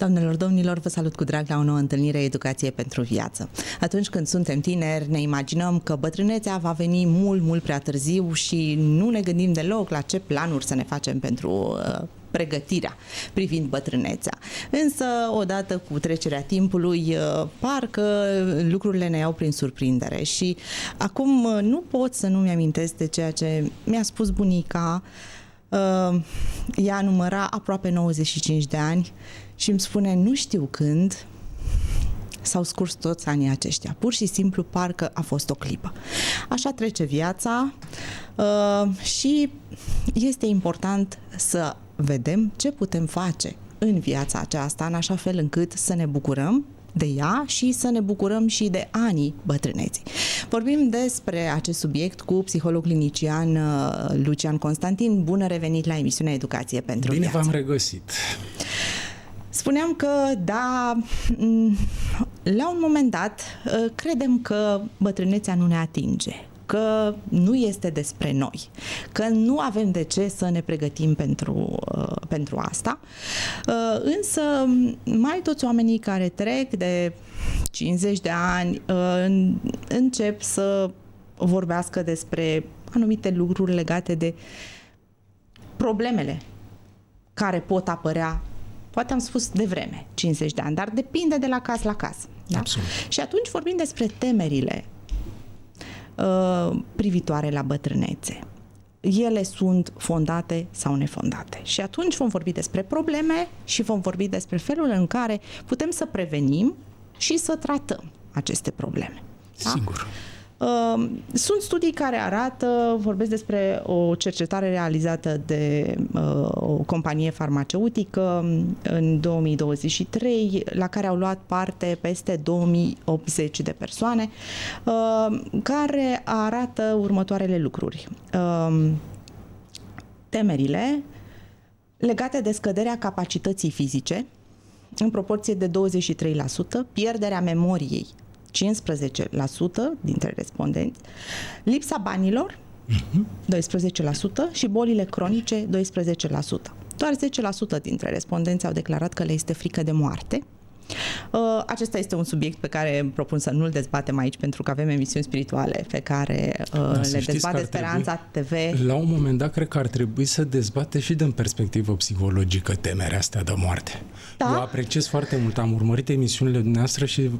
Doamnelor, domnilor, vă salut cu drag la o nouă întâlnire Educație pentru Viață. Atunci când suntem tineri, ne imaginăm că bătrânețea va veni mult, mult prea târziu și nu ne gândim deloc la ce planuri să ne facem pentru pregătirea privind bătrânețea. Însă, odată cu trecerea timpului, parcă lucrurile ne iau prin surprindere și acum nu pot să nu-mi amintesc de ceea ce mi-a spus bunica. Ea număra aproape 95 de ani și îmi spune, nu știu când s-au scurs toți anii aceștia. Pur și simplu parcă a fost o clipă. Așa trece viața și este important să vedem ce putem face în viața aceasta, în așa fel încât să ne bucurăm de ea și să ne bucurăm și de anii bătrâneții. Vorbim despre acest subiect cu psiholog clinician Lucian Constantin. Bună revenit la emisiunea Educație pentru Viață. Bine v-am regăsit. Spuneam că, da, la un moment dat, credem că bătrânețea nu ne atinge, că nu este despre noi, că nu avem de ce să ne pregătim pentru asta. Însă, mai toți oamenii care trec de 50 de ani încep să vorbească despre anumite lucruri legate de problemele care pot apărea. Poate am spus de vreme, 50 de ani, dar depinde de la caz la caz. Da? Absolut. Și atunci vorbim despre temerile privitoare la bătrânețe. Ele sunt fondate sau nefondate. Și atunci vom vorbi despre probleme și vom vorbi despre felul în care putem să prevenim și să tratăm aceste probleme. Da? Sigur. Sunt studii care arată, vorbesc despre o cercetare realizată de o companie farmaceutică în 2023, la care au luat parte peste 2080 de persoane, care arată următoarele lucruri. Temerile legate de scăderea capacității fizice, în proporție de 23%, pierderea memoriei, 15% dintre respondenți, lipsa banilor, 12% și bolile cronice, 12%. Doar 10% dintre respondenți au declarat că le este frică de moarte. Acesta este un subiect pe care îmi propun să nu-l dezbatem aici, pentru că avem emisiuni spirituale pe care le dezbate Speranța TV. La un moment dat, cred că ar trebui să dezbate și din perspectivă psihologică temerea asta de moarte. Da? Eu apreciez foarte mult. Am urmărit emisiunile dumneavoastră și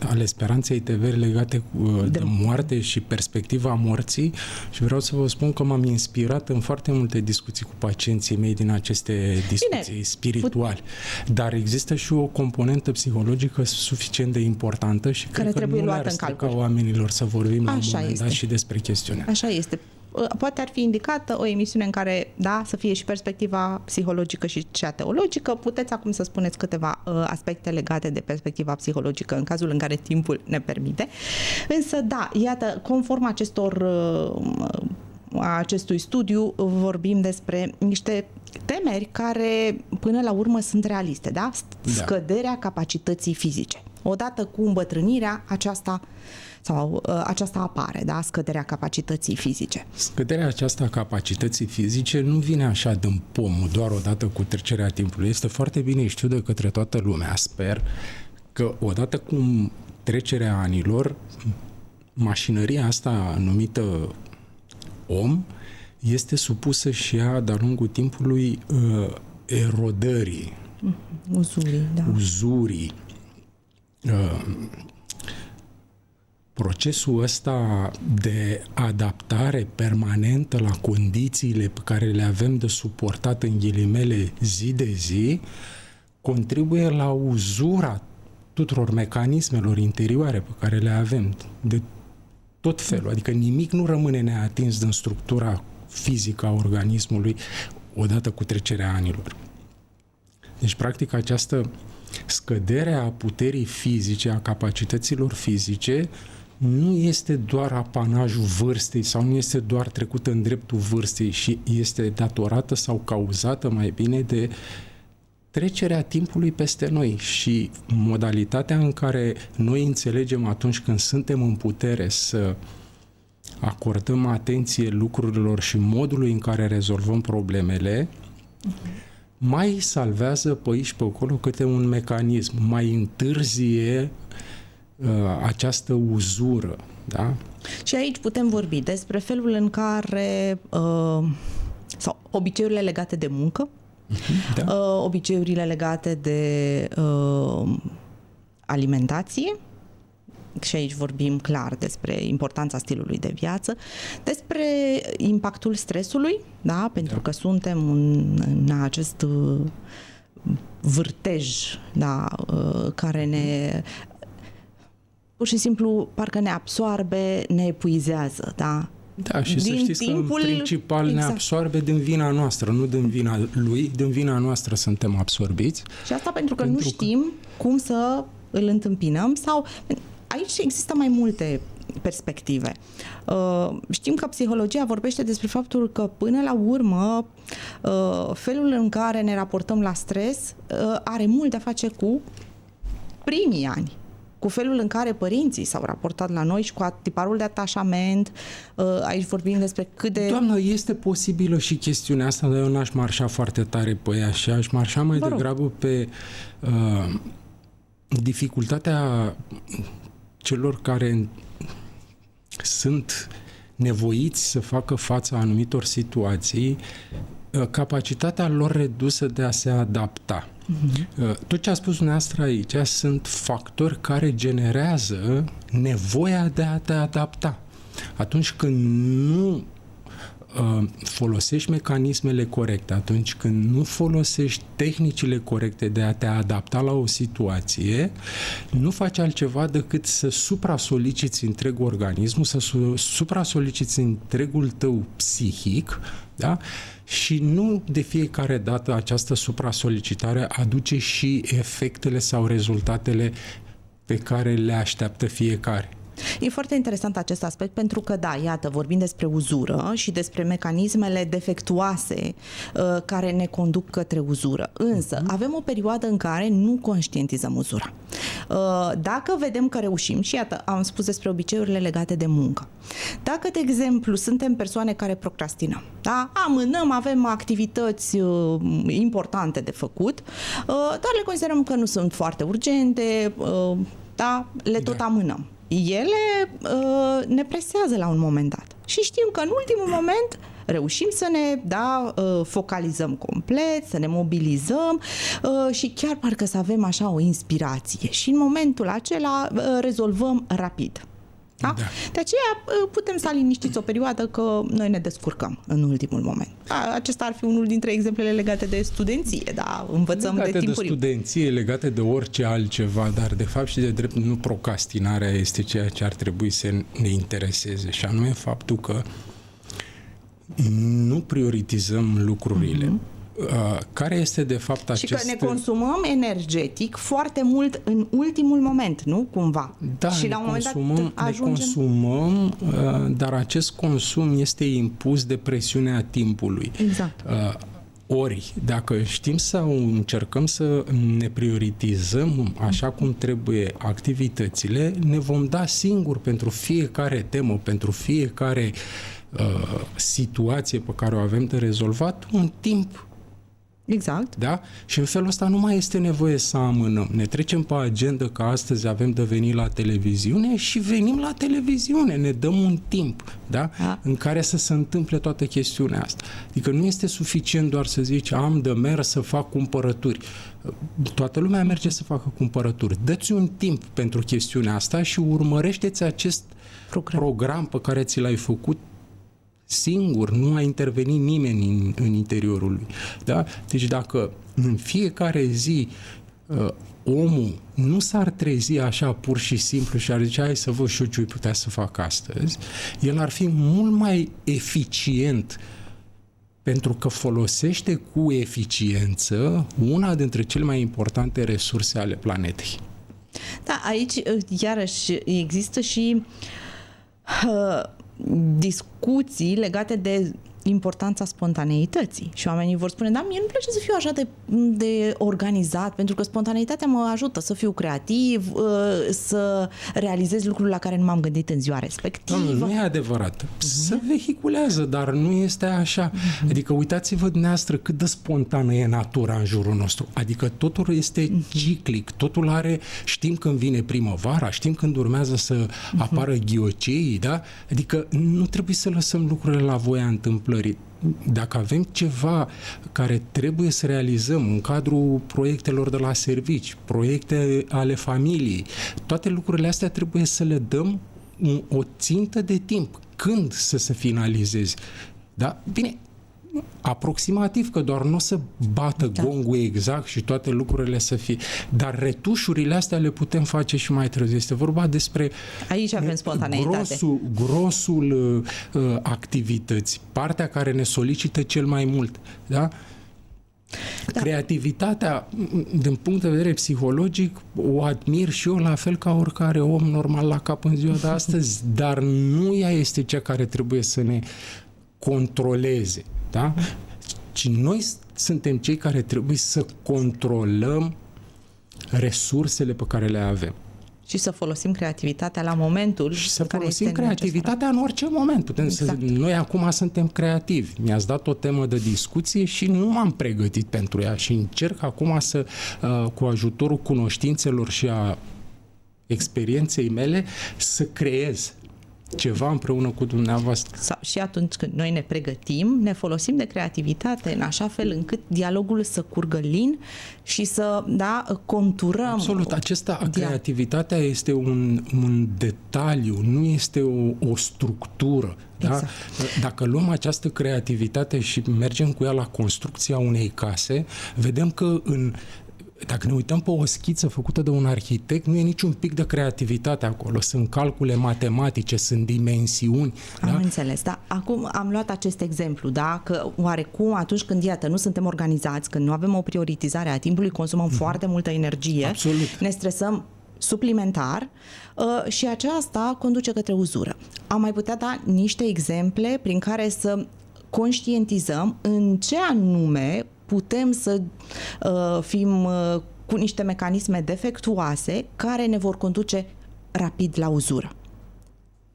ale Speranței TV legate de moarte și perspectiva morții și vreau să vă spun că m-am inspirat în foarte multe discuții cu pacienții mei din aceste discuții spirituale. Dar există și o componentă psihologică suficient de importantă și care cred că trebuie nu luată le-ar în calcul strica oamenilor să vorbim la un moment este. dat și despre chestiunea. Așa este. Poate ar fi indicată o emisiune în care, da, să fie și perspectiva psihologică și cea teologică. Puteți acum să spuneți câteva aspecte legate de perspectiva psihologică în cazul în care timpul ne permite. Însă, da, iată, conform acestui studiu, vorbim despre niște temeri care, până la urmă, sunt realiste, da? Scăderea capacității fizice. Odată cu îmbătrânirea, aceasta apare, da? Scăderea capacității fizice. Scăderea aceasta a capacității fizice nu vine așa din pomul, doar odată cu trecerea timpului. Este foarte bine știut de către toată lumea. Sper că odată cu trecerea anilor, mașinăria asta numită om este supusă și ea de-a lungul timpului erodării. Uzurii. Procesul ăsta de adaptare permanentă la condițiile pe care le avem de suportat în ghilimele zi de zi contribuie la uzura tuturor mecanismelor interioare pe care le avem de tot felul. Adică nimic nu rămâne neatins din structura fizică a organismului odată cu trecerea anilor. Deci, practic, această scădere a puterii fizice, a capacităților fizice, nu este doar apanajul vârstei sau nu este doar trecută în dreptul vârstei și este datorată sau cauzată mai bine de trecerea timpului peste noi și modalitatea în care noi înțelegem atunci când suntem în putere să acordăm atenție lucrurilor și modului în care rezolvăm problemele, mai salvează pe aici pe acolo câte un mecanism, mai întârzie această uzură. Da? Și aici putem vorbi despre felul în care sau obiceiurile legate de muncă, da. Obiceiurile legate de alimentație, și aici vorbim clar despre importanța stilului de viață, despre impactul stresului, da? Pentru că suntem în acest vârtej, da? Care ne pur și simplu parcă ne absoarbe, ne epuizează, da? Da, și să știți că în principal ne absorbe din vina noastră, nu din vina lui, din vina noastră suntem absorbiți. Și asta pentru că nu știm cum să îl întâmpinăm sau... Aici există mai multe perspective. Știm că psihologia vorbește despre faptul că până la urmă felul în care ne raportăm la stres are mult de a face cu primii ani, cu felul în care părinții s-au raportat la noi și cu tiparul de atașament. Aici vorbim despre cât de... Doamnă, este posibilă și chestiunea asta, dar eu n-aș marșa foarte tare pe ea și aș marșa mai degrabă pe dificultatea celor care sunt nevoiți să facă față anumitor situații, capacitatea lor redusă de a se adapta. Tot ce a spus dumneavoastră aici sunt factori care generează nevoia de a te adapta. Atunci când nu folosești mecanismele corecte, atunci când nu folosești tehnicile corecte de a te adapta la o situație, nu faci altceva decât să supra-soliciți întreg organismul, să supra-soliciți întregul tău psihic, da? Și nu de fiecare dată această supra-solicitare aduce și efectele sau rezultatele pe care le așteaptă fiecare. E foarte interesant acest aspect pentru că, da, iată, vorbim despre uzură și despre mecanismele defectuoase care ne conduc către uzură. Însă, avem o perioadă în care nu conștientizăm uzura. Dacă vedem că reușim, și iată, am spus despre obiceiurile legate de muncă. Dacă, de exemplu, suntem persoane care procrastinăm, da? Amânăm, avem activități importante de făcut, dar le considerăm că nu sunt foarte urgente, da? Le tot amânăm. Ele ne presează la un moment dat. Și știm că în ultimul moment reușim să ne focalizăm complet, să ne mobilizăm și chiar parcă să avem așa o inspirație. Și în momentul acela rezolvăm rapid. Da? Da. De aceea putem sta liniștiți o perioadă că noi ne descurcăm în ultimul moment. Acesta ar fi unul dintre exemplele legate de studenție, da? Învățăm legate de timpuriu. De studenție, legate de orice altceva, dar de fapt și de drept nu procrastinarea este ceea ce ar trebui să ne intereseze, și anume faptul că nu prioritizăm lucrurile. Care este de fapt acest... Și că ne consumăm energetic foarte mult în ultimul moment, nu? Cumva. Da, și la un moment dat ajungem... ne consumăm, dar acest consum este impus de presiunea timpului. Exact. Ori, dacă știm să încercăm să ne prioritizăm așa cum trebuie activitățile, ne vom da singur pentru fiecare temă, pentru fiecare situație pe care o avem de rezolvat, un timp. Exact. Da? Și în felul ăsta nu mai este nevoie să amânăm. Ne trecem pe agenda că astăzi avem de venit la televiziune și venim la televiziune. Ne dăm un timp, da? În care să se întâmple toată chestiunea asta. Adică nu este suficient doar să zici am de mers să fac cumpărături. Toată lumea merge să facă cumpărături. Dă-ți un timp pentru chestiunea asta și urmărește-ți acest program pe care ți l-ai făcut singur, nu a intervenit nimeni în interiorul lui. Da? Deci dacă în fiecare zi omul nu s-ar trezi așa pur și simplu și ar zice hai să văd și eu ce putea să fac astăzi, el ar fi mult mai eficient pentru că folosește cu eficiență una dintre cele mai importante resurse ale planetei. Da, aici iarăși există și discuții legate de importanța spontaneității și oamenii vor spune, da, mie nu-mi place să fiu așa de organizat, pentru că spontaneitatea mă ajută să fiu creativ, să realizez lucruri la care nu m-am gândit în ziua respectivă. Nu e adevărat. Se vehiculează, dar nu este așa. Adică uitați-vă dumneavoastră cât de spontană e natura în jurul nostru. Adică totul este ciclic, totul are, știm când vine primăvara, știm când urmează să apară ghioceii, da? Adică nu trebuie să lăsăm lucrurile la voia întâmplării. Dacă avem ceva care trebuie să realizăm în cadrul proiectelor de la servici, proiecte ale familiei, toate lucrurile astea trebuie să le dăm o țintă de timp. Când să se finalizeze? Da? Bine, aproximativ, că doar nu o să bată gongul exact și toate lucrurile să fie. Dar retușurile astea le putem face și mai târziu. Este vorba despre aici avem spontaneitate. Grosul activități, partea care ne solicită cel mai mult. Da? Creativitatea, din punct de vedere psihologic, o admir și eu la fel ca oricare om normal la cap în ziua de astăzi, dar nu ea este cea care trebuie să ne controleze. Da? Ci noi suntem cei care trebuie să controlăm resursele pe care le avem. Și să folosim creativitatea la momentul și să în care folosim este creativitatea în orice moment. Putem noi acum suntem creativi. Mi-ați dat o temă de discuție și nu m-am pregătit pentru ea și încerc acum să, cu ajutorul cunoștințelor și a experienței mele, să creez ceva împreună cu dumneavoastră. Sau și atunci când noi ne pregătim, ne folosim de creativitate în așa fel încât dialogul să curgă lin și să, conturăm. Absolut. Creativitatea este un detaliu, nu este o structură. Exact. Da? Dacă luăm această creativitate și mergem cu ea la construcția unei case, vedem că dacă ne uităm pe o schiță făcută de un arhitect, nu e niciun pic de creativitate acolo. Sunt calcule matematice, sunt dimensiuni. Am înțeles, da. Acum am luat acest exemplu, da? Că oarecum atunci când, iată, nu suntem organizați, când nu avem o prioritizare a timpului, consumăm foarte multă energie, absolut, ne stresăm suplimentar și aceasta conduce către uzură. Am mai putea da niște exemple prin care să conștientizăm în ce anume putem să fim cu niște mecanisme defectuoase care ne vor conduce rapid la uzură.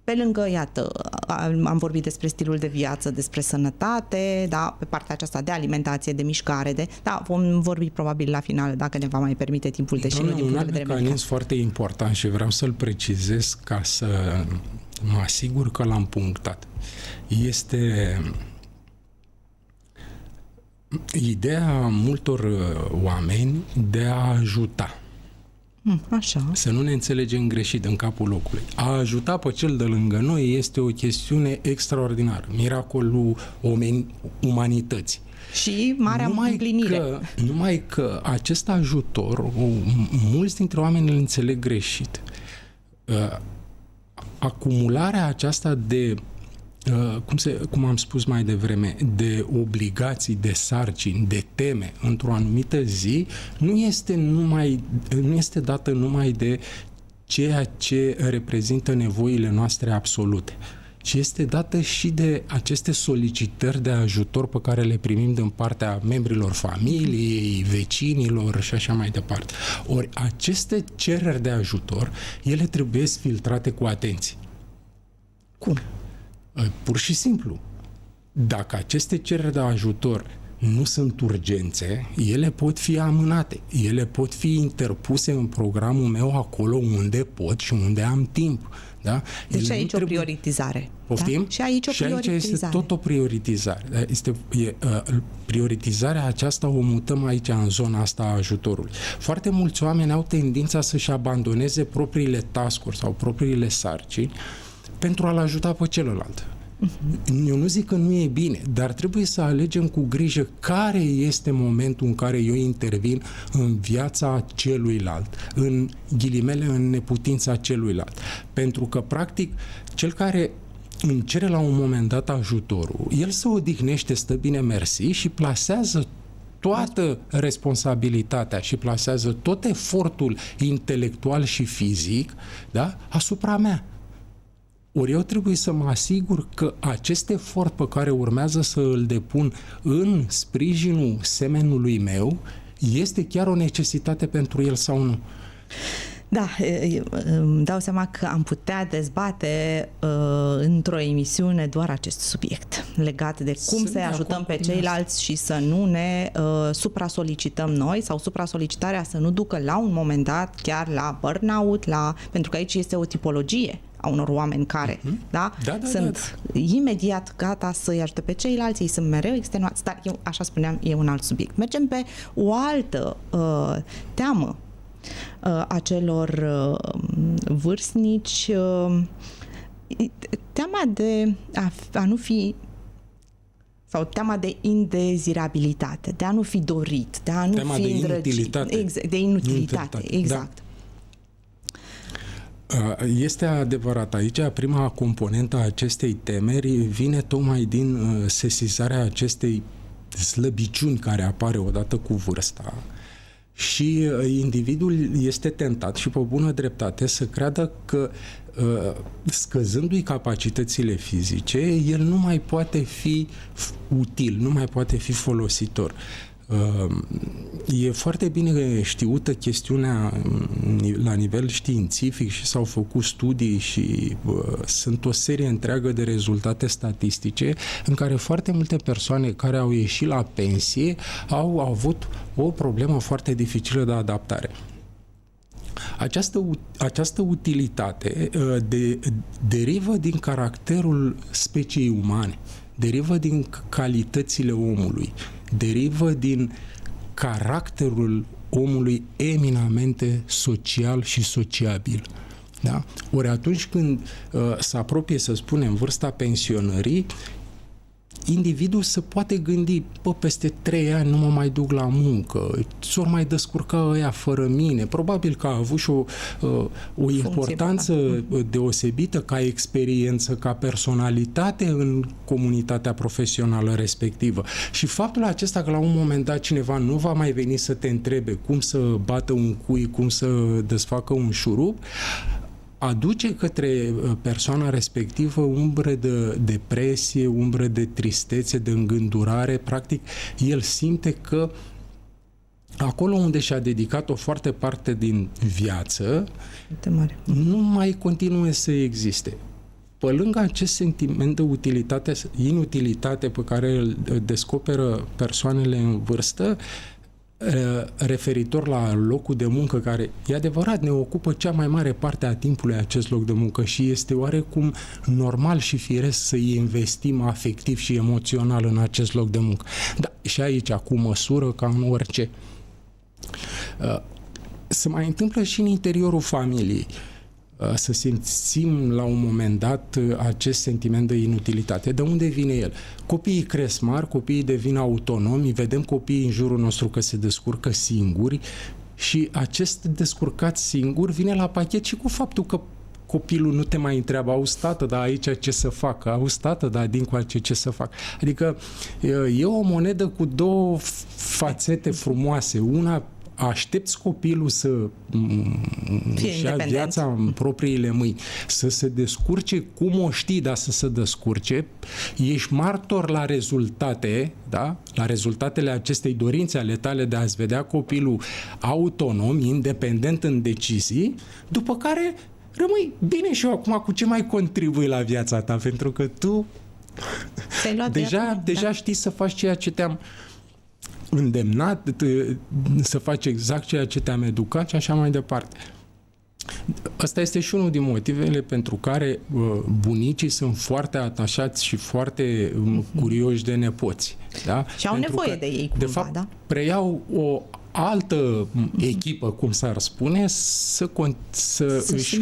Pe lângă, iată, am vorbit despre stilul de viață, despre sănătate, da, pe partea aceasta de alimentație, de mișcare, vom vorbi probabil la final, dacă ne va mai permite timpul, deși nu din punct de vedere medical. Un mecanism foarte important și vreau să-l precizez ca să mă asigur că l-am punctat. Este ideea multor oameni de a ajuta. Așa. Să nu ne înțelegem greșit în capul locului. A ajuta pe cel de lângă noi este o chestiune extraordinară. Miracolul umanității. Și marea împlinire. Numai că acest ajutor, mulți dintre oameni îl înțeleg greșit. Acumularea aceasta de cum am spus mai devreme, de obligații, de sarcini, de teme într-o anumită zi, nu este dată numai de ceea ce reprezintă nevoile noastre absolute, ci este dată și de aceste solicitări de ajutor pe care le primim din partea membrilor familiei, vecinilor și așa mai departe. Ori aceste cereri de ajutor, ele trebuie filtrate cu atenție. Cum? Pur și simplu. Dacă aceste cereri de ajutor nu sunt urgențe, ele pot fi amânate. Ele pot fi interpuse în programul meu acolo unde pot și unde am timp. Da? Deci aici o prioritizare. Poftim? Da? Și aici o prioritizare. Și aici este tot o prioritizare. Prioritizarea aceasta o mutăm aici, în zona asta a ajutorului. Foarte mulți oameni au tendința să-și abandoneze propriile task-uri sau propriile sarcini pentru a-l ajuta pe celălalt. Eu nu zic că nu e bine, dar trebuie să alegem cu grijă care este momentul în care eu intervin în viața celuilalt, în ghilimele, în neputința celuilalt. Pentru că, practic, cel care îmi cere la un moment dat ajutorul, el se odihnește, stă bine mersi și plasează toată responsabilitatea și plasează tot efortul intelectual și fizic, da, asupra mea. Ori eu trebuie să mă asigur că acest efort pe care urmează să îl depun în sprijinul semenului meu este chiar o necesitate pentru el sau nu. Da, îmi dau seama că am putea dezbate într-o emisiune doar acest subiect legat de cum să-i ajutăm pe ceilalți și să nu ne supra-solicităm noi sau supra-solicitarea să nu ducă la un moment dat chiar la burnout, pentru că aici este o tipologie a unor oameni care sunt imediat gata să-i ajute pe ceilalți, ei sunt mereu extenuați, dar eu, așa spuneam, e un alt subiect. Mergem pe o altă teamă acelor vârstnici, teama de a nu fi, sau teama de indezirabilitate, de a nu fi dorit, de a nu teama fi de îndrăgit. inutilitate. De inutilitate, exact. Da. Este adevărat. Aici prima componentă a acestei temeri vine tocmai din sesizarea acestei slăbiciuni care apare odată cu vârsta. Și individul este tentat și pe bună dreptate să creadă că scăzându-i capacitățile fizice, el nu mai poate fi util, nu mai poate fi folositor. E foarte bine știută chestiunea la nivel științific și s-au făcut studii și sunt o serie întreagă de rezultate statistice în care foarte multe persoane care au ieșit la pensie au avut o problemă foarte dificilă de adaptare. Această utilitate derivă din caracterul speciei umane, derivă din calitățile omului, derivă din caracterul omului eminamente social și sociabil. Da? Ori atunci când se apropie, să spunem, vârsta pensionării, individul se poate gândi, peste 3 ani nu mă mai duc la muncă, s-or mai descurca ăia fără mine. Probabil că a avut și o importanță deosebită ca experiență, ca personalitate în comunitatea profesională respectivă. Și faptul acesta că la un moment dat cineva nu va mai veni să te întrebe cum să bată un cui, cum să desfacă un șurub, aduce către persoana respectivă umbre de depresie, umbre de tristețe, de îngândurare. Practic, el simte că acolo unde și-a dedicat o foarte parte din viață, nu mai continuă să existe. Pe lângă acest sentiment de inutilitate pe care îl descoperă persoanele în vârstă, referitor la locul de muncă, care, e adevărat, ne ocupă cea mai mare parte a timpului acest loc de muncă și este oarecum normal și firesc să investim afectiv și emoțional în acest loc de muncă. Da, și aici, cu măsură, ca în orice. Se mai întâmplă și în interiorul familiei. Să simțim la un moment dat acest sentiment de inutilitate. De unde vine el? Copiii cresc mari, copiii devin autonomi, vedem copiii în jurul nostru că se descurcă singuri și acest descurcat singur vine la pachet și cu faptul că copilul nu te mai întreabă, auzi tată, dar aici ce să fac? Auzi tată, dar dincoace ce să fac? Adică e o monedă cu două fațete frumoase. Una, aștepți copilul să își ia viața în propriile mâini, să se descurce cum o știi, dar să se descurce, ești martor la rezultate, da? La rezultatele acestei dorințe ale tale de a-ți vedea copilul autonom, independent în decizii, după care rămâi bine și eu acum cu ce mai contribui la viața ta, pentru că tu deja știi să faci ceea ce te-am îndemnat, să faci exact ceea ce te-am educat și așa mai departe. Asta este și unul din motivele pentru care bunicii sunt foarte atașați și foarte curioși de nepoți. Da? Și au pentru nevoie de ei cumva, de fapt, preiau o altă echipă, cum s-ar spune, să își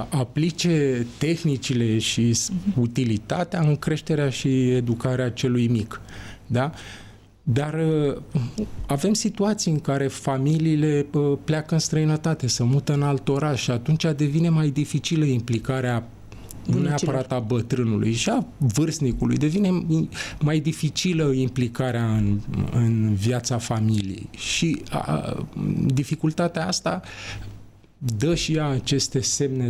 aplice tehnicile și utilitatea în creșterea și educarea celui mic. Da? Dar avem situații în care familiile pleacă în străinătate, se mută în alt oraș și atunci devine mai dificilă implicarea nu neapărat a bătrânului și a vârstnicului, devine mai dificilă implicarea în viața familiei. Și dificultatea asta dă și ea aceste semne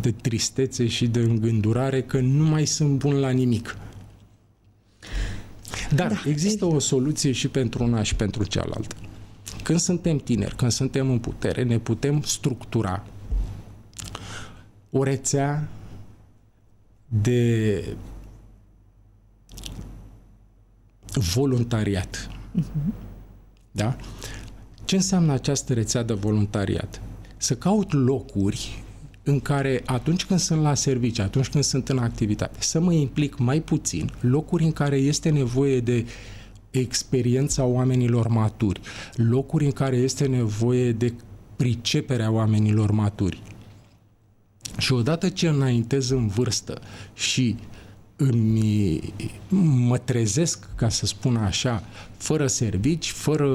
de tristețe și de îngândurare că nu mai sunt bun la nimic. Dar există o soluție și pentru una și pentru cealaltă. Când suntem tineri, când suntem în putere, ne putem structura o rețea de voluntariat. Da? Ce înseamnă această rețea de voluntariat? Să caut locuri în care, atunci când sunt la serviciu, atunci când sunt în activitate, să mă implic mai puțin, locuri în care este nevoie de experiența oamenilor maturi, locuri în care este nevoie de priceperea oamenilor maturi. Și odată ce înaintez în vârstă și mă trezesc, ca să spun așa, fără servici, fără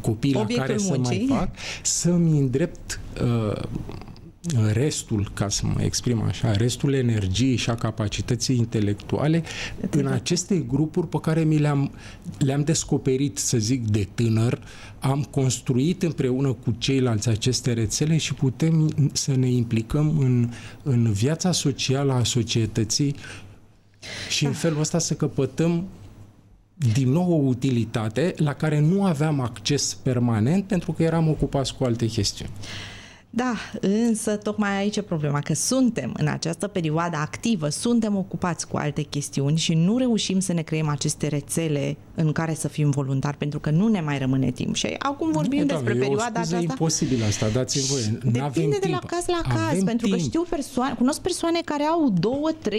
copii la care să mai fac, să-mi îndrept restul, ca să mă exprim așa, restul energiei și a capacității intelectuale în aceste grupuri pe care le-am descoperit, să zic, de tânăr, am construit împreună cu ceilalți aceste rețele și putem să ne implicăm în viața socială a societății și în felul ăsta să căpătăm din nou o utilitate la care nu aveam acces permanent pentru că eram ocupați cu alte chestiuni. Da, însă tocmai aici e problema, că suntem în această perioadă activă, suntem ocupați cu alte chestiuni și nu reușim să ne creăm aceste rețele în care să fim voluntari, pentru că nu ne mai rămâne timp. Și acum vorbim despre perioada aceasta. E imposibil asta, dați-mi voie. Depinde de la caz la caz, pentru că știu cunosc persoane care au 2-3,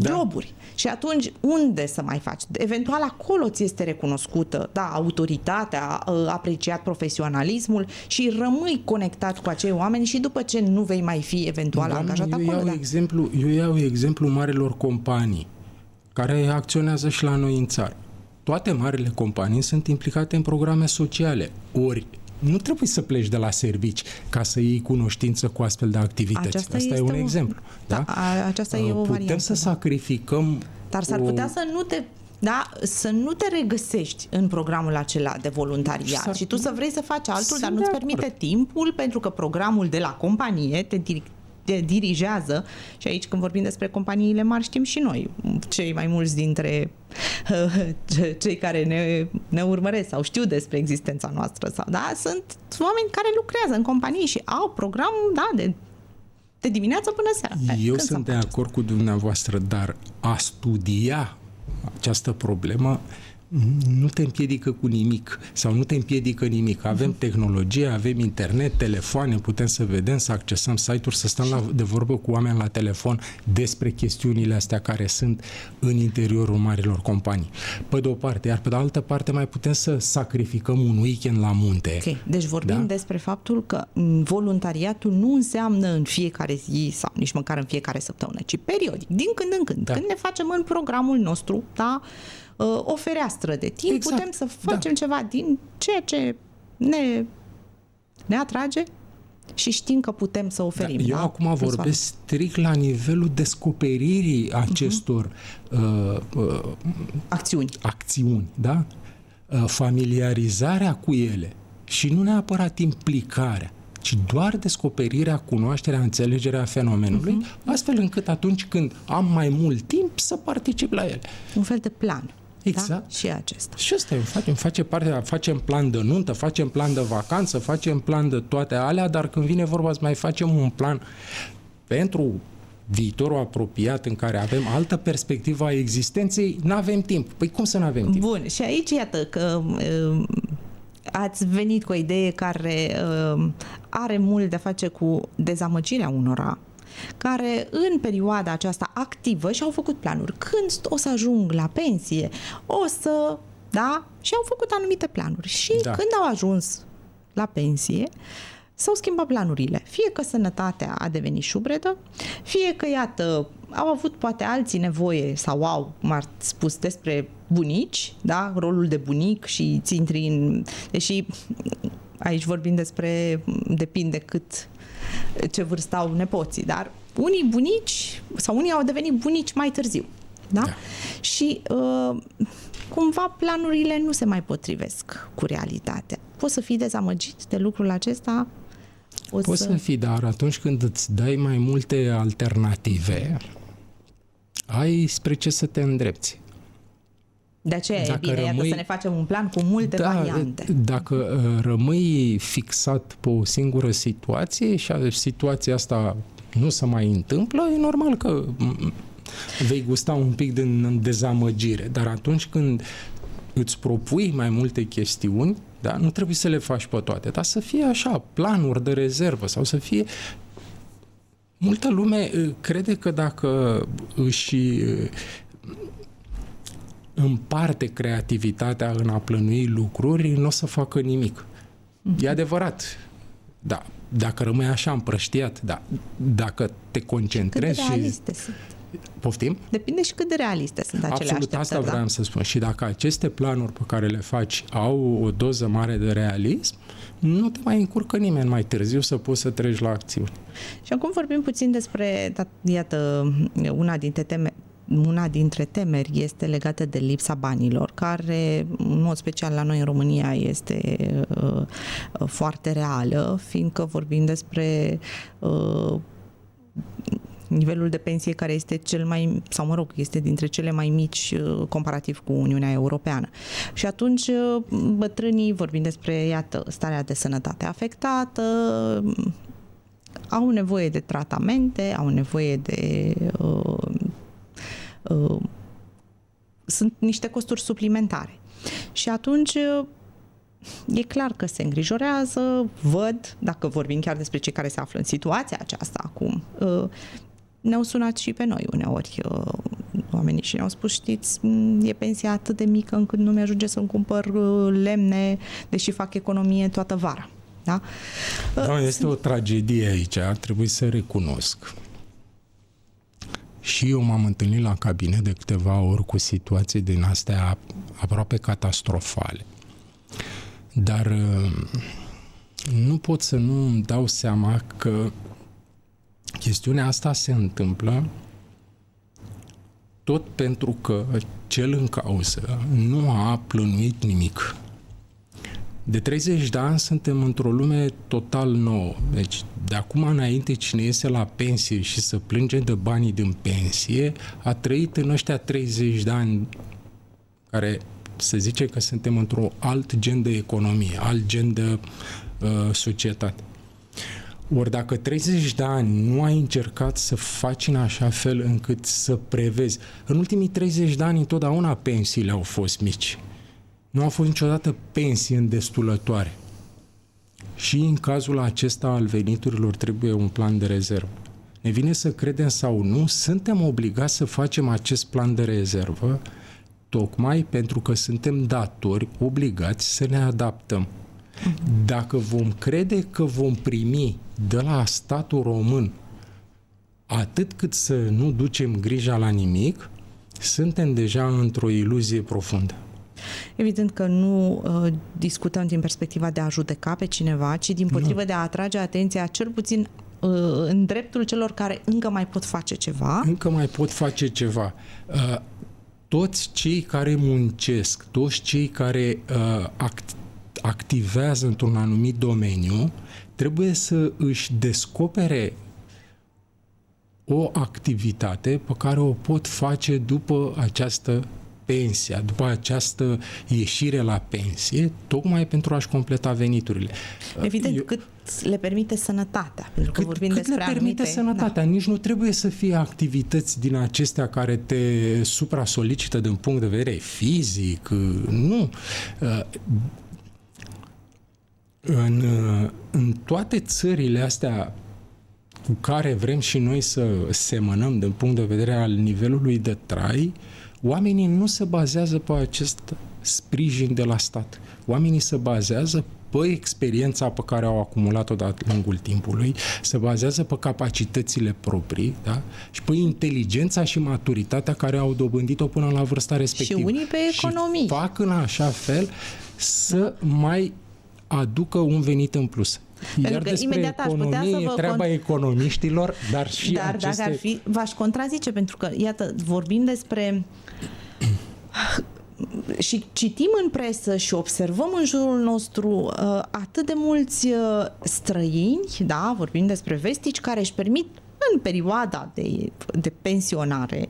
joburi. Și atunci, unde să mai faci? Eventual acolo ți este recunoscută, autoritatea, apreciat profesionalismul și rămâi conectat cu acei oameni și după ce nu vei mai fi eventual angajat acolo. Eu iau exemplu marilor companii care acționează și la noi în țară. Toate marile companii sunt implicate în programe sociale. Ori nu trebuie să pleci de la servici ca să iei cunoștință cu astfel de activități. Asta e un exemplu. Aceasta e o variantă. Putem să sacrificăm... Dar s-ar putea să nu te regăsești în programul acela de voluntariat și tu să vrei să faci altul, dar nu-ți permite timpul, pentru că programul de la companie te dirigează. Și aici, când vorbim despre companiile mari, știm și noi, cei mai mulți dintre cei care ne urmăresc sau știu despre existența noastră, sunt oameni care lucrează în companii și au program de dimineață până seara. Eu sunt de acord cu dumneavoastră, dar a studia această problemă nu te împiedică cu nimic sau nu te împiedică nimic. Avem tehnologie, avem internet, telefoane, putem să vedem, să accesăm site-uri, să stăm de vorbă cu oameni la telefon despre chestiunile astea care sunt în interiorul marilor companii. Pe de o parte, iar pe de altă parte mai putem să sacrificăm un weekend la munte. Okay. Deci vorbim despre faptul că voluntariatul nu înseamnă în fiecare zi sau nici măcar în fiecare săptămână, ci periodic, din când în când. Când ne facem în programul nostru, o fereastră de timp, putem să facem ceva din ceea ce ne atrage și știm că putem să oferim. Eu acum vorbesc strict la nivelul descoperirii acestor acțiuni, da? Familiarizarea cu ele și nu neapărat implicarea, ci doar descoperirea, cunoașterea, înțelegerea fenomenului, astfel încât atunci când am mai mult timp să particip la ele. Un fel de plan. Exact. Da? Și acesta. Și asta face parte, facem plan de nuntă, facem plan de vacanță, facem plan de toate alea, dar când vine vorba să mai facem un plan pentru viitorul apropiat în care avem altă perspectivă a existenței, n-avem timp. Păi cum să n-avem timp? Bun, și aici iată că ați venit cu o idee care are mult de a face cu dezamăgirea unora care în perioada aceasta activă și-au făcut planuri. Când o să ajung la pensie, și au făcut anumite planuri. Și când au ajuns la pensie, s-au schimbat planurile. Fie că sănătatea a devenit șubredă, fie că, iată, au avut poate alții nevoie sau m-ați spus despre bunici, rolul de bunic și ți intri în... Deși aici vorbim despre, depinde ce vârstă au nepoții, dar unii bunici sau unii au devenit bunici mai târziu. Da? Și cumva planurile nu se mai potrivesc cu realitatea. Poți să fii dezamăgit de lucrul acesta? Poți să fii, dar atunci când îți dai mai multe alternative, ai spre ce să te îndrepți. De aceea e bine, iată, să ne facem un plan cu multe variante. Dacă rămâi fixat pe o singură situație și situația asta nu se mai întâmplă, e normal că vei gusta un pic din dezamăgire. Dar atunci când îți propui mai multe chestiuni, da, nu trebuie să le faci pe toate, dar să fie așa, planuri de rezervă sau să fie... Multă lume crede că dacă își împarte creativitatea în a plănui lucruri, nu o să facă nimic. E adevărat. Da, dacă rămâi așa împrăștiat, da, dacă te concentrezi și... Cât de realiste sunt. Poftim? Depinde și cât de realiste sunt acele așteptări. Absolut, asta vreau să spun. Și dacă aceste planuri pe care le faci au o doză mare de realism, nu te mai încurcă nimeni mai târziu să poți să treci la acțiuni. Și acum vorbim puțin despre, iată, una dintre temeri este legată de lipsa banilor, care, în mod special la noi în România, este foarte reală, fiindcă vorbim despre nivelul de pensie care este cel mai, sau mă rog, este dintre cele mai mici comparativ cu Uniunea Europeană. Și atunci bătrânii, vorbim despre, iată, starea de sănătate afectată, au nevoie de tratamente, au nevoie de sunt niște costuri suplimentare. Și atunci e clar că se îngrijorează, văd, dacă vorbim chiar despre cei care se află în situația aceasta acum, ne-au sunat și pe noi uneori oamenii și ne-au spus, știți, e pensia atât de mică încât nu mi-ajunge să-mi cumpăr lemne, deși fac economie toată vara. Da? Da, este o tragedie aici, ar trebui să recunosc. Și eu m-am întâlnit la cabinet de câteva ori cu situații din astea aproape catastrofale. Dar nu pot să nu îmi dau seama că chestiunea asta se întâmplă tot pentru că cel în cauză nu a plănuit nimic. De 30 de ani suntem într-o lume total nouă. Deci, de acum înainte, cine iese la pensie și să plânge de banii din pensie, a trăit în ăștia 30 de ani care se zice că suntem într-o alt gen de economie, alt gen de societate. Ori dacă 30 de ani nu ai încercat să faci în așa fel încât să prevezi, în ultimii 30 de ani întotdeauna pensiile au fost mici. Nu a fost niciodată pensie îndestulătoare. Și în cazul acesta al veniturilor trebuie un plan de rezervă. Ne vine să credem sau nu, suntem obligați să facem acest plan de rezervă tocmai pentru că suntem datori, obligați să ne adaptăm. Dacă vom crede că vom primi de la statul român atât cât să nu ducem grija la nimic, suntem deja într-o iluzie profundă. Evident că nu discutăm din perspectiva de a judeca pe cineva, ci din potrivă de a atrage atenția cel puțin în dreptul celor care încă mai pot face ceva. Încă mai pot face ceva. Toți cei care muncesc, toți cei care activează într-un anumit domeniu, trebuie să își descopere o activitate pe care o pot face după această pensia, după această ieșire la pensie, tocmai pentru a-și completa veniturile. Evident, cât le permite sănătatea. Pentru că vorbim cât despre le permite sănătatea. Da. Nici nu trebuie să fie activități din acestea care te supra-solicită din punct de vedere fizic. Nu. În toate țările astea cu care vrem și noi să semănăm din punct de vedere al nivelului de trai, oamenii nu se bazează pe acest sprijin de la stat. Oamenii se bazează pe experiența pe care au acumulat-o de-a lungul timpului, se bazează pe capacitățile proprii, da? Și pe inteligența și maturitatea care au dobândit-o până la vârsta respectivă. Și unii pe economii. Și fac în așa fel să mai aducă un venit în plus. Iar despre economie e treaba economiștilor, dar și aceste... dacă ar fi, v-aș contrazice, pentru că, iată, vorbim despre și citim în presă și observăm în jurul nostru atât de mulți străini, da, vorbim despre vestici, care își permit în perioada de pensionare,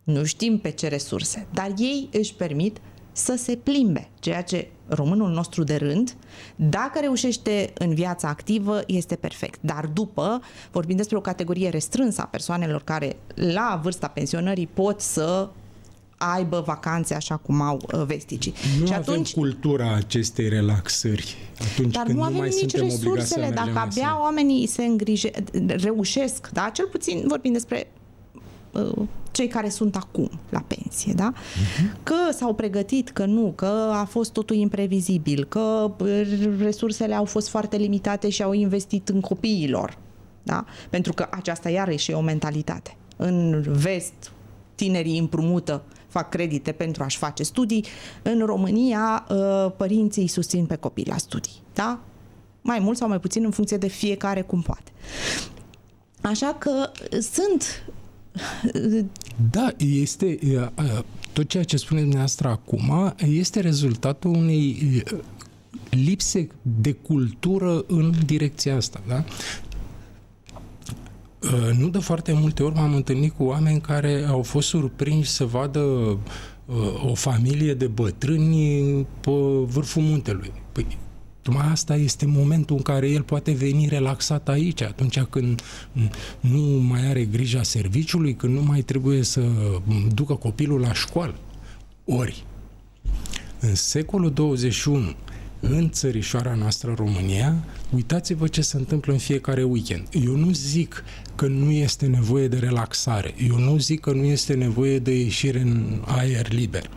nu știm pe ce resurse, dar ei își permit să se plimbe, ceea ce românul nostru de rând, dacă reușește în viața activă, este perfect. Dar după, vorbim despre o categorie restrânsă a persoanelor care la vârsta pensionării pot să aibă vacanțe așa cum au vesticii. Nu și avem atunci, cultura acestei relaxări atunci dar când nu nu avem mai nici suntem obligați să resursele. mergem Dacă la abia seară. oamenii reușesc, da? Cel puțin vorbim despre cei care sunt acum la pensie, da? Că s-au pregătit, că nu, că a fost totul imprevizibil, că resursele au fost foarte limitate și au investit în copiilor, da? Pentru că aceasta iarăși e o mentalitate. În vest, tinerii împrumută, fac credite pentru a-și face studii. În România, părinții îi susțin pe copii la studii, da? Mai mult sau mai puțin în funcție de fiecare cum poate. Așa că sunt... Da, este tot ceea ce spuneți dumneavoastră acum este rezultatul unei lipse de cultură în direcția asta, da? Nu de foarte multe ori m-am întâlnit cu oameni care au fost surprinși să vadă o familie de bătrâni pe vârful muntelui. Păi, tocmai asta este momentul în care el poate veni relaxat aici, atunci când nu mai are grija serviciului, când nu mai trebuie să ducă copilul la școală. Ori, în secolul 21, în țărișoara noastră România, uitați-vă ce se întâmplă în fiecare weekend. Eu nu zic că nu este nevoie de relaxare, eu nu zic că nu este nevoie de ieșire în aer liber,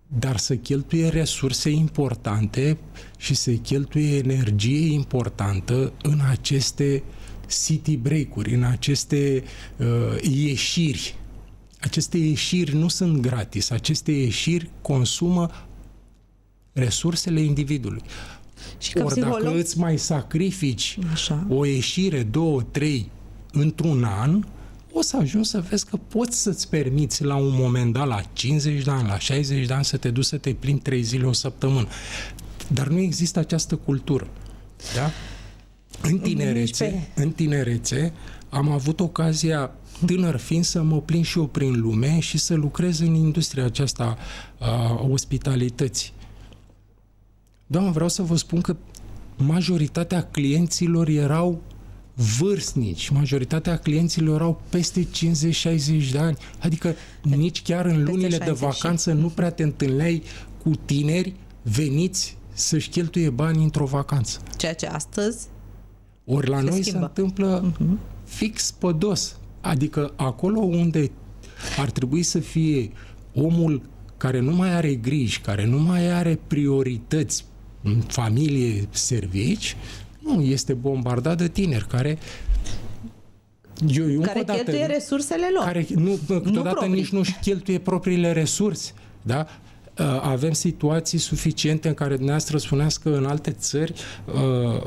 dar să cheltuie resurse importante și să cheltuie energie importantă în aceste city break-uri, în aceste ieșiri. Aceste ieșiri nu sunt gratis, aceste ieșiri consumă resursele individului. Și că ori dacă îți mai sacrifici o ieșire, 2, 3 într-un an, o să ajungi să vezi că poți să-ți permiți la un moment dat, la 50 de ani, la 60 de ani, să te duci să te plimbi 3 zile o săptămână. Dar nu există această cultură. Da? În tinerețe am avut ocazia, tânăr fiind, să mă plimb și eu prin lume și să lucrez în industria aceasta a ospitalității. Doamne, vreau să vă spun că majoritatea clienților erau vârstnici, majoritatea clienților erau peste 50-60 de ani, adică nici chiar în lunile de vacanță nu prea te întâlneai cu tineri veniți să-și cheltuie bani într-o vacanță. Ceea ce astăzi ori la noi se întâmplă fix pe dos, adică acolo unde ar trebui să fie omul care nu mai are griji, care nu mai are priorități în familie, servici, nu, este bombardat de tineri care cheltuie resursele lor. Care câteodată nici nu-și cheltuie propriile resurse. Da? Avem situații suficiente în care dumneavoastră spuneați că în alte țări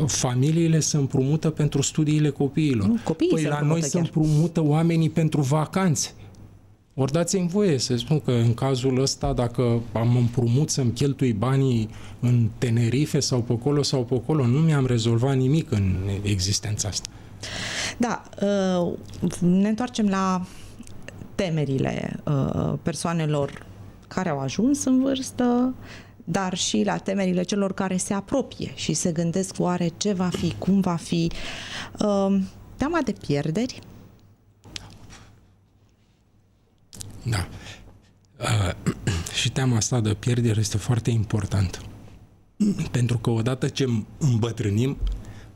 familiile se împrumută pentru studiile copiilor. Păi la noi se împrumută oamenii pentru vacanțe. Ori dați-mi voie să spun că în cazul ăsta, dacă am împrumut să-mi cheltui banii în Tenerife sau pe acolo, nu mi-am rezolvat nimic în existența asta. Da, ne întoarcem la temerile persoanelor care au ajuns în vârstă, dar și la temerile celor care se apropie și se gândesc oare ce va fi, cum va fi. Teama de pierderi? Da. Și teama asta de pierdere este foarte importantă. Pentru că odată ce îmbătrânim,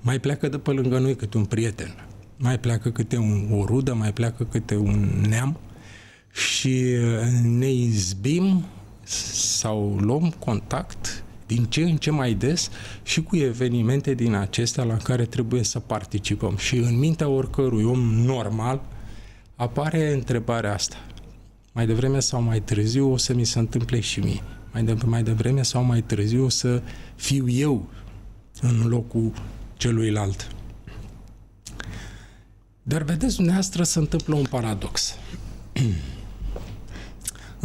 mai pleacă de pe lângă noi câte un prieten, mai pleacă câte o rudă, mai pleacă câte un neam și ne izbim sau luăm contact din ce în ce mai des și cu evenimente din acestea la care trebuie să participăm. Și în mintea oricărui om normal apare întrebarea asta. Mai devreme sau mai târziu o să mi se întâmple și mie. Mai devreme sau mai târziu o să fiu eu în locul celuilalt. Dar vedeți, dumneavoastră se întâmplă un paradox.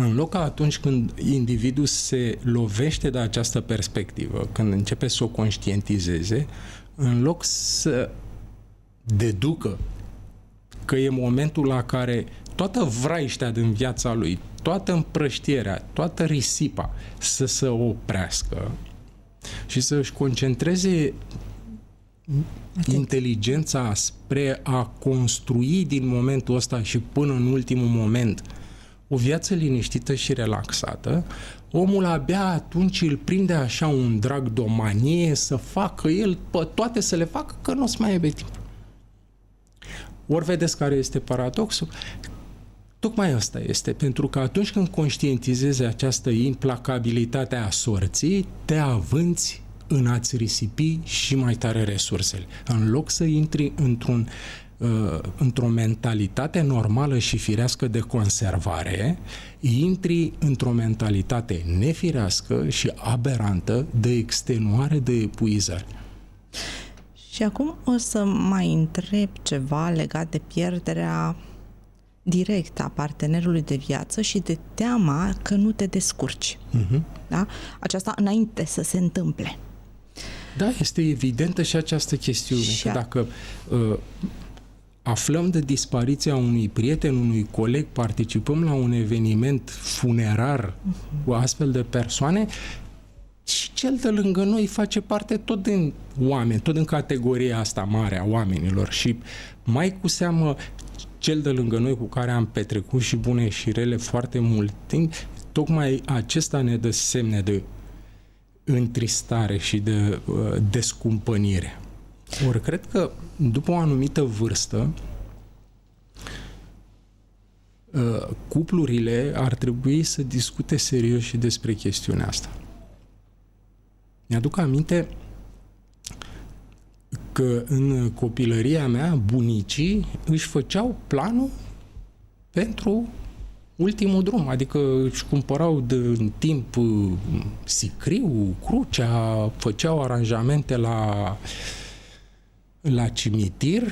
În loc ca atunci când individul se lovește de această perspectivă, când începe să o conștientizeze, în loc să deducă că e momentul la care toată vraiștea din viața lui, toată împrăștierea, toată risipa să se oprească și să-și concentreze inteligența spre a construi din momentul ăsta și până în ultimul moment o viață liniștită și relaxată, omul abia atunci îl prinde așa un drag de o manie să facă el pe toate să le facă, că nu o să mai aibă timp. Ori vedeți care este paradoxul? Tocmai asta este, pentru că atunci când conștientizezi această implacabilitate a sorții, te avânți în a-ți risipi și mai tare resursele. În loc să intri într-o mentalitate normală și firească de conservare, intri într-o mentalitate nefirească și aberantă de extenuare, de epuizare. Și acum o să mai întreb ceva legat de pierderea directă a partenerului de viață și de teama că nu te descurci. Da? Aceasta înainte să se întâmple. Da, este evidentă și această chestiune, că dacă aflăm de dispariția unui prieten, unui coleg, participăm la un eveniment funerar cu astfel de persoane, și cel de lângă noi face parte tot din oameni, tot din categoria asta mare a oamenilor și mai cu seamă cel de lângă noi cu care am petrecut și bune și rele foarte mult timp, tocmai acesta ne dă semne de întristare și de descumpănire. Ori cred că după o anumită vârstă cuplurile ar trebui să discute serios și despre chestiunea asta. Mi-aduc aminte că în copilăria mea bunicii își făceau planul pentru ultimul drum, adică își cumpărau în timp sicriu, crucea, făceau aranjamente la cimitir,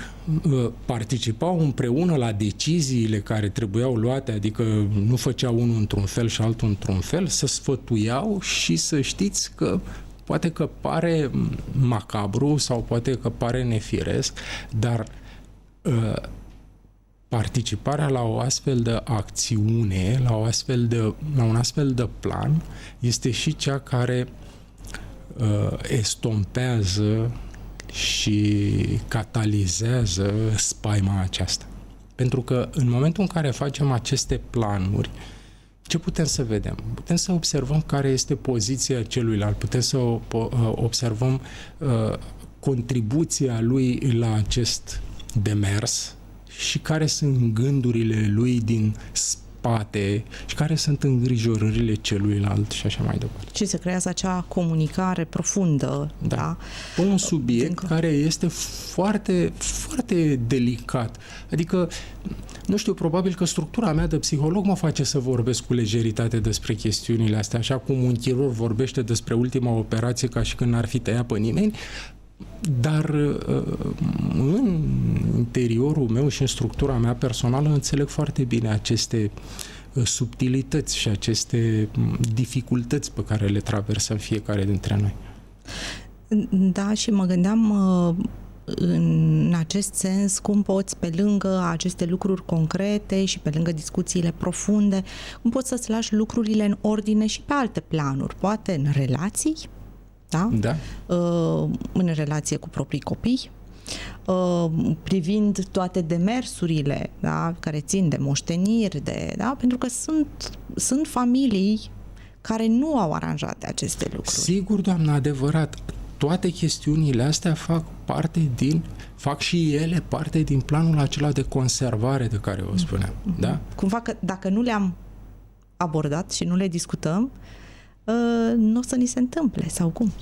participau împreună la deciziile care trebuiau luate, adică nu făceau unul într-un fel și altul într-un fel, se sfătuiau și să știți că poate că pare macabru sau poate că pare nefiresc, dar participarea la o astfel de acțiune, la un astfel de plan, este și cea care estompează și catalizează spaima aceasta. Pentru că în momentul în care facem aceste planuri, ce putem să vedem? Putem să observăm care este poziția celuilalt, putem să observăm contribuția lui la acest demers și care sunt gândurile lui din spate și care sunt îngrijorările celuilalt și așa mai departe. Și se creează acea comunicare profundă. Da? Un subiect care este foarte, foarte delicat. Adică, nu știu, probabil că structura mea de psiholog mă face să vorbesc cu lejeritate despre chestiunile astea, așa cum un chirurg vorbește despre ultima operație ca și când n-ar fi tăiat pe nimeni, dar în interiorul meu și în structura mea personală înțeleg foarte bine aceste subtilități și aceste dificultăți pe care le traversăm fiecare dintre noi. Da, și mă gândeam în acest sens cum poți, pe lângă aceste lucruri concrete și pe lângă discuțiile profunde, cum poți să-ți lași lucrurile în ordine și pe alte planuri, poate în relații, da? Da. În relație cu proprii copii, privind toate demersurile, da, care țin de moșteniri, da, pentru că sunt familii care nu au aranjat aceste lucruri. Sigur, doamnă, adevărat. Toate chestiunile astea fac și ele parte din planul acela de conservare de care o spuneam. Da? Cumva că dacă nu le-am abordat și nu le discutăm, nu o să ni se întâmple, sau cum?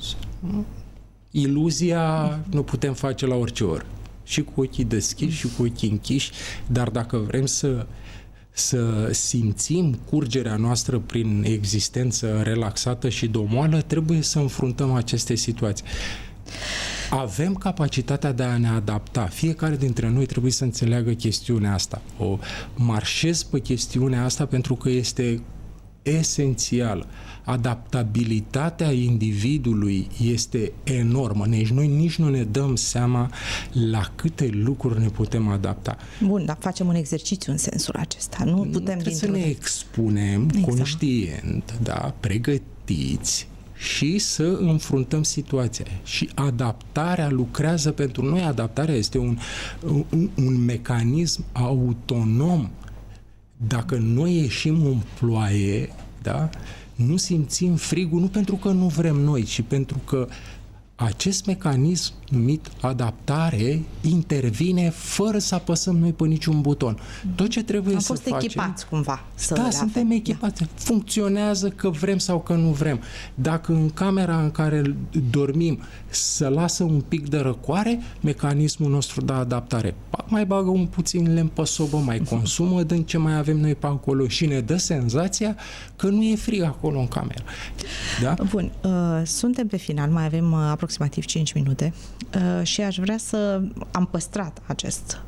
Iluzia nu putem face la orice oră. Și cu ochii deschiși și cu ochii închiși, dar dacă vrem să simțim curgerea noastră prin existență relaxată și domoală, trebuie să înfruntăm aceste situații. Avem capacitatea de a ne adapta. Fiecare dintre noi trebuie să înțeleagă chestiunea asta. O marșez pe chestiunea asta pentru că este esențială. Adaptabilitatea individului este enormă. Deci noi nici nu ne dăm seama la câte lucruri ne putem adapta. Bun, dar facem un exercițiu în sensul acesta. Nu putem Trebuie să ne expunem conștient, da, pregătiți și să înfruntăm situația. Și adaptarea lucrează pentru noi. Adaptarea este un mecanism autonom. Dacă noi ieșim în ploaie, da, nu simțim frigul, nu pentru că nu vrem noi, ci pentru că acest mecanism numit adaptare intervine fără să apăsăm noi pe niciun buton. Tot ce trebuie să facem... Am fost echipați cumva. Da, suntem echipați. Da. Funcționează că vrem sau că nu vrem. Dacă în camera în care dormim se lasă un pic de răcoare, mecanismul nostru de adaptare mai bagă un puțin lemn pe sobă, mai consumă din ce mai avem noi pe acolo și ne dă senzația că nu e frig acolo în cameră. Da? Bun, suntem pe final, mai avem aproximativ 5 minute și aș vrea să am păstrat acest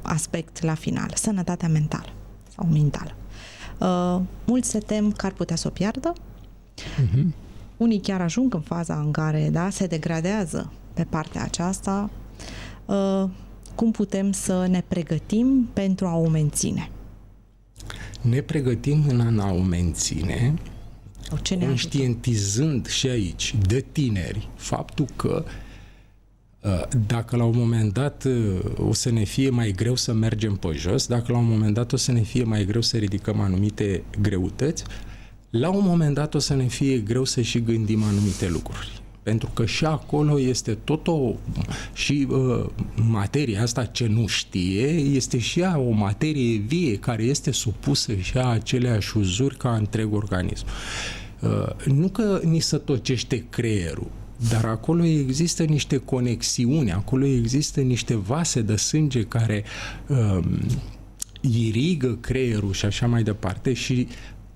aspect la final, sănătatea mentală sau mentală. Mulți se tem că ar putea să o piardă. Unii chiar ajung în faza în care se degradează pe partea aceasta. Cum putem să ne pregătim pentru a o menține? Ne pregătim în a o menține conștientizând și aici de tineri faptul că dacă la un moment dat o să ne fie mai greu să mergem pe jos, dacă la un moment dat o să ne fie mai greu să ridicăm anumite greutăți, la un moment dat o să ne fie greu să și gândim anumite lucruri. Pentru că și acolo este tot materia asta ce nu știe, este și ea o materie vie care este supusă și a aceleași uzuri ca întreg organism. Nu că ni se tocește creierul, dar acolo există niște conexiuni, acolo există niște vase de sânge care irigă creierul și așa mai departe și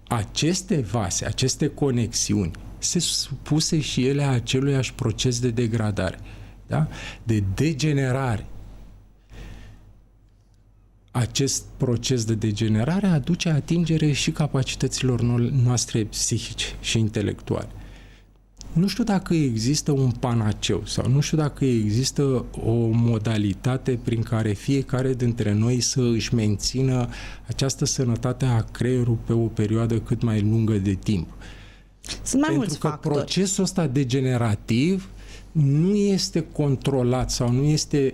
aceste vase, aceste conexiuni se supuse și ele aceluiași proces de degradare, da? De degenerare. Acest proces de degenerare aduce atingere și capacităților noastre psihice și intelectuale. Nu știu dacă există un panaceu sau nu știu dacă există o modalitate prin care fiecare dintre noi să își mențină această sănătate a creierului pe o perioadă cât mai lungă de timp. Sunt mai mulți factori. Pentru că procesul ăsta degenerativ nu este controlat sau nu este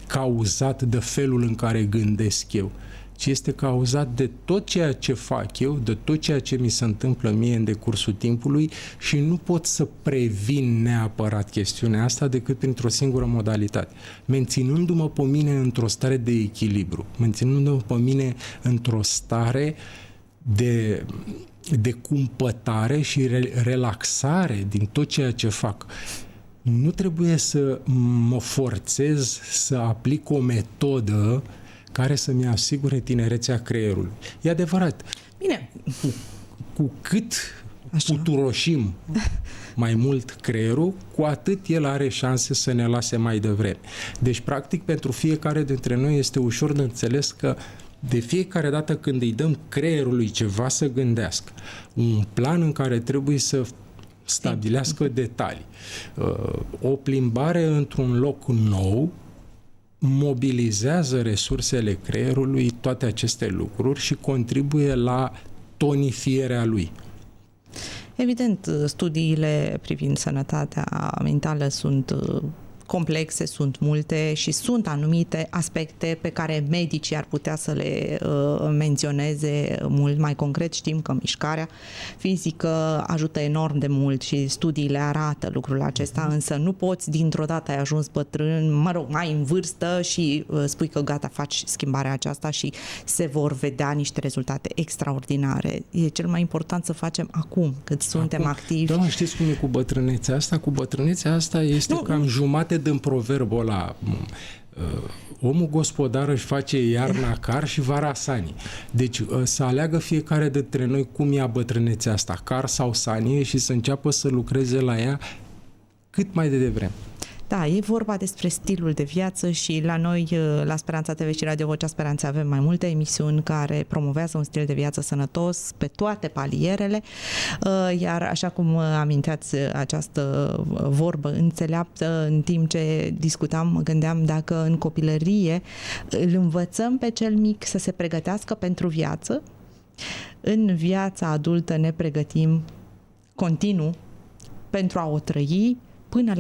cauzat de felul în care gândesc eu, ci este cauzat de tot ceea ce fac eu, de tot ceea ce mi se întâmplă mie în decursul timpului și nu pot să previn neapărat chestiunea asta decât printr-o singură modalitate. Menținându-mă pe mine într-o stare de echilibru, menținându-mă pe mine într-o stare de cumpătare și relaxare din tot ceea ce fac. Nu trebuie să mă forțez să aplic o metodă care să-mi asigure tinerețea creierului. E adevărat. Bine. Cu cât puturoșim mai mult creierul, cu atât el are șanse să ne lase mai devreme. Deci, practic, pentru fiecare dintre noi este ușor de înțeles că de fiecare dată când îi dăm creierului ceva să gândească, un plan în care trebuie să stabilească detalii, o plimbare într-un loc nou, mobilizează resursele creierului, toate aceste lucruri și contribuie la tonifierea lui. Evident, studiile privind sănătatea mentală sunt complexe, sunt multe și sunt anumite aspecte pe care medicii ar putea să le menționeze mult mai concret. Știm că mișcarea fizică ajută enorm de mult și studiile arată lucrul acesta, însă nu poți dintr-o dată ai ajuns bătrân, mai în vârstă și spui că gata, faci schimbarea aceasta și se vor vedea niște rezultate extraordinare. E cel mai important să facem acum, cât suntem activi. Doamne, știți cum e cu bătrânețea asta? Cu bătrânețea asta este cam jumate din proverbul ăla, omul gospodar își face iarna car și vara sani. Deci să aleagă fiecare dintre noi cum ia bătrânețea asta, car sau sanie, și să înceapă să lucreze la ea cât mai de devreme. Da, e vorba despre stilul de viață și la noi, la Speranța TV și Radio Vocea Speranței, avem mai multe emisiuni care promovează un stil de viață sănătos pe toate palierele, iar așa cum aminteați această vorbă înțeleaptă, în timp ce discutam, mă gândeam dacă în copilărie îl învățăm pe cel mic să se pregătească pentru viață, în viața adultă ne pregătim continuu pentru a o trăi până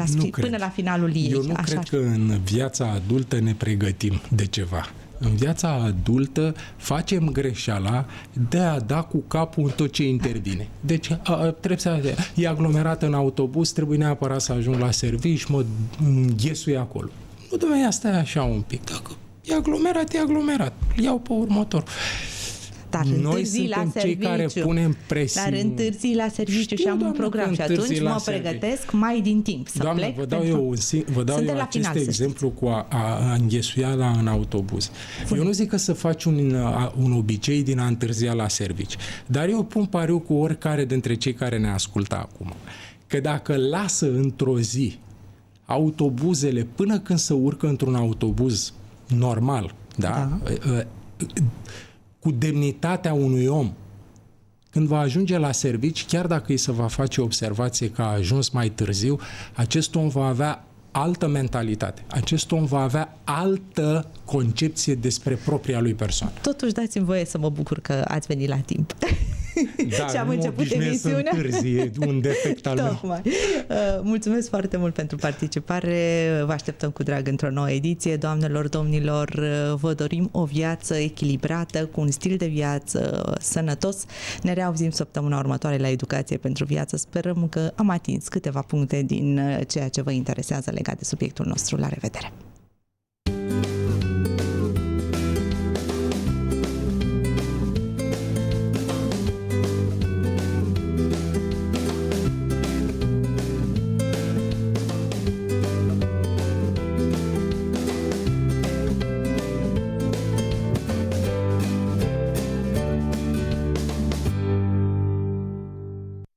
la finalul ei. Eu nu cred că în viața adultă ne pregătim de ceva. În viața adultă facem greșeala de a da cu capul în tot ce intervine. Deci trebuie să e aglomerat în autobuz, trebuie neapărat să ajung la serviciu, mă înghesui acolo. Nu, dom'le, asta e așa un pic. Dacă e aglomerat, iau pe următor. Dar noi suntem cei care punem presiune. Dar întârzi la serviciu și am un program și atunci mă pregătesc mai din timp să Doamna, plec. Vă dau eu acest exemplu cu a înghesuiala în autobuz. Eu nu zic că să faci un obicei din a întârzia la serviciu, dar eu pun pariu cu oricare dintre cei care ne ascultă acum, că dacă lasă într-o zi autobuzele până când se urcă într-un autobuz normal, da? Cu demnitatea unui om, când va ajunge la servici, chiar dacă îi se va face observație că a ajuns mai târziu, acest om va avea altă mentalitate. Acest om va avea altă concepție despre propria lui persoană. Totuși dați-mi voie să mă bucur că ați venit la timp. Da, și am început emisiunea. E un defect al meu. Mulțumesc foarte mult pentru participare. Vă așteptăm cu drag într-o nouă ediție. Doamnelor, domnilor, vă dorim o viață echilibrată, cu un stil de viață sănătos. Ne reauzim săptămâna următoare la Educație pentru Viață. Sperăm că am atins câteva puncte din ceea ce vă interesează legat de subiectul nostru. La revedere!